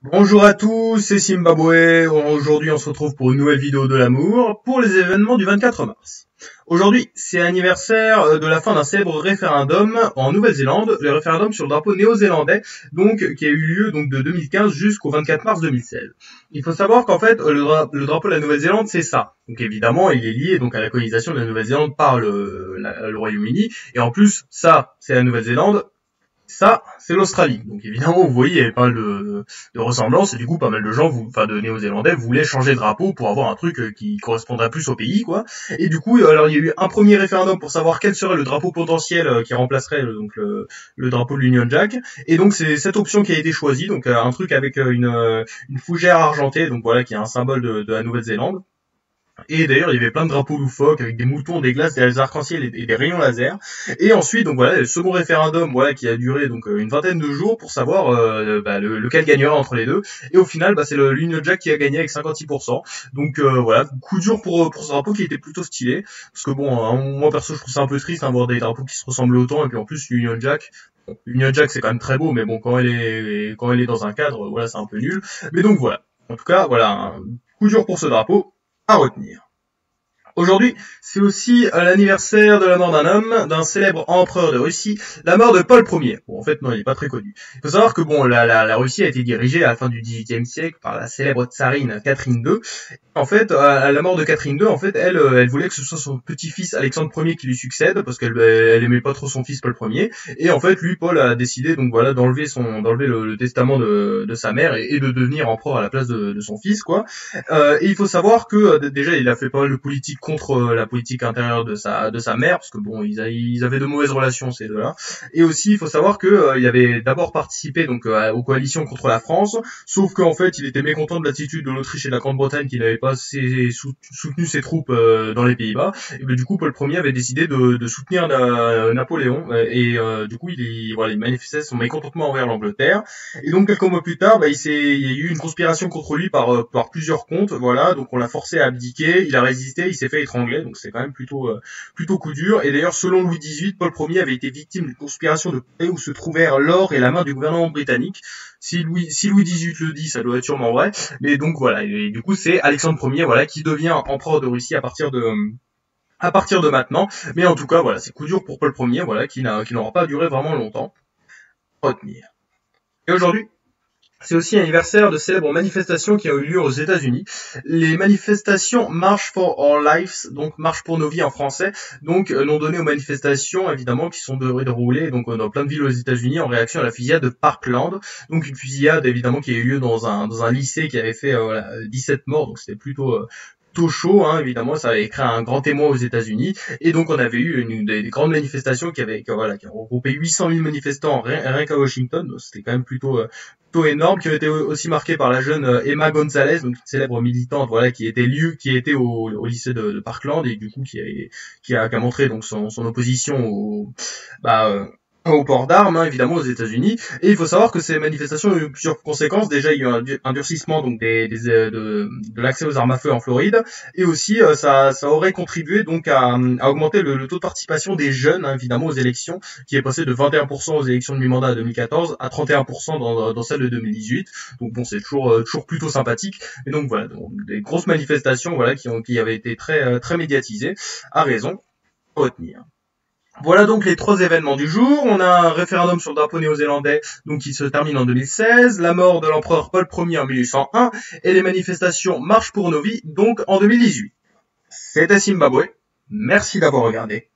Bonjour à tous, c'est Zimbabwe. Aujourd'hui, on se retrouve pour une nouvelle vidéo de l'amour pour les événements du 24 mars. Aujourd'hui, c'est l'anniversaire de la fin d'un célèbre référendum en Nouvelle-Zélande, le référendum sur le drapeau néo-zélandais, donc qui a eu lieu donc de 2015 jusqu'au 24 mars 2016. Il faut savoir qu'en fait, le drapeau de la Nouvelle-Zélande, c'est ça. Donc évidemment, il est lié donc à la colonisation de la Nouvelle-Zélande par le Royaume-Uni, et en plus, ça, c'est la Nouvelle-Zélande. Ça, c'est l'Australie. Donc évidemment, vous voyez, il y avait pas mal de ressemblances, et du coup, pas mal de gens, enfin de Néo-Zélandais, voulaient changer de drapeau pour avoir un truc qui correspondrait plus au pays, quoi. Et du coup, alors il y a eu un premier référendum pour savoir quel serait le drapeau potentiel qui remplacerait le drapeau de l'Union Jack. Et donc c'est cette option qui a été choisie, donc un truc avec une fougère argentée, donc voilà, qui est un symbole de la Nouvelle-Zélande. Et d'ailleurs, il y avait plein de drapeaux loufoques avec des moutons, des glaces, des arcs-en-ciel et des rayons laser. Et ensuite, donc voilà, le second référendum, voilà, qui a duré donc une vingtaine de jours pour savoir lequel gagnerait entre les deux. Et au final, c'est l'Union Jack qui a gagné avec 56%. Donc voilà, coup dur pour ce drapeau qui était plutôt stylé. Parce que bon, moi perso, je trouve ça un peu triste voir des drapeaux qui se ressemblent autant. Et puis en plus, l'Union Jack. Bon, l'Union Jack c'est quand même très beau, mais bon, quand elle est dans un cadre, voilà, c'est un peu nul. Mais donc voilà. En tout cas, voilà, un coup dur pour ce drapeau à retenir. Aujourd'hui, c'est aussi l'anniversaire de la mort d'un homme, d'un célèbre empereur de Russie, la mort de Paul Ier. Bon, en fait, non, il n'est pas très connu. Il faut savoir que bon, la Russie a été dirigée à la fin du XVIIIe siècle par la célèbre tsarine Catherine II. En fait, à la mort de Catherine II, en fait, elle voulait que ce soit son petit-fils Alexandre Ier qui lui succède, parce qu'elle aimait pas trop son fils Paul Ier. Et en fait, lui, Paul a décidé donc voilà d'enlever le testament de sa mère et de devenir empereur à la place de son fils, quoi. Et il faut savoir que déjà il a fait pas mal de politique contre la politique intérieure de sa mère, parce que bon ils avaient de mauvaises relations ces deux-là. Et aussi il faut savoir que il avait d'abord participé donc aux coalitions contre la France, sauf qu'en fait il était mécontent de l'attitude de l'Autriche et de la Grande-Bretagne qui n'avaient pas assez soutenu ses troupes dans les Pays-Bas. Et ben, du coup Paul Ier avait décidé de soutenir Napoléon et du coup il manifestait son mécontentement envers l'Angleterre. Et donc quelques mois plus tard, il y a eu une conspiration contre lui par plusieurs comptes, voilà. Donc on l'a forcé à abdiquer, il a résisté, il s'est fait étrangler, donc c'est quand même plutôt coup dur. Et d'ailleurs, selon Louis XVIII, Paul Ier avait été victime d'une conspiration de paix où se trouvèrent l'or et la main du gouvernement britannique. Si Louis XVIII le dit, ça doit être sûrement vrai. Mais donc voilà, et du coup c'est Alexandre Ier, voilà, qui devient empereur de Russie à partir de maintenant. Mais en tout cas, voilà, c'est coup dur pour Paul Ier, voilà, qui n'aura pas duré vraiment longtemps. Retenir. Et aujourd'hui, c'est aussi l'anniversaire de célèbres manifestations qui ont eu lieu aux États-Unis. Les manifestations March for Our Lives, donc Marche pour nos vies en français, donc nom donné aux manifestations évidemment qui sont déroulées donc dans plein de villes aux États-Unis en réaction à la fusillade de Parkland, donc une fusillade évidemment qui a eu lieu dans un lycée qui avait fait 17 morts, donc c'était plutôt chaud, hein, évidemment, ça avait créé un grand émoi aux États-Unis, et donc on avait eu des grandes manifestations qui ont regroupé 800 000 manifestants rien qu'à Washington, donc c'était quand même plutôt énorme, qui ont été aussi marquées par la jeune Emma Gonzalez, donc une célèbre militante, voilà, qui était au lycée de Parkland, et du coup qui a montré donc son opposition au port d'armes, hein, évidemment, aux États-Unis. Et il faut savoir que ces manifestations ont eu plusieurs conséquences. Déjà, il y a eu un durcissement donc de l'accès aux armes à feu en Floride, et aussi ça aurait contribué donc à augmenter le taux de participation des jeunes, hein, évidemment, aux élections, qui est passé de 21% aux élections de mi-mandat 2014 à 31% dans celle de 2018. Donc bon, c'est toujours plutôt sympathique. Et donc voilà, donc, des grosses manifestations, voilà, qui avaient été très médiatisées, à raison, à retenir. Voilà donc les trois événements du jour. On a un référendum sur le drapeau néo-zélandais donc qui se termine en 2016, la mort de l'empereur Paul Ier en 1801 et les manifestations Marche pour nos vies donc en 2018. C'était Zimbabwe. Merci d'avoir regardé.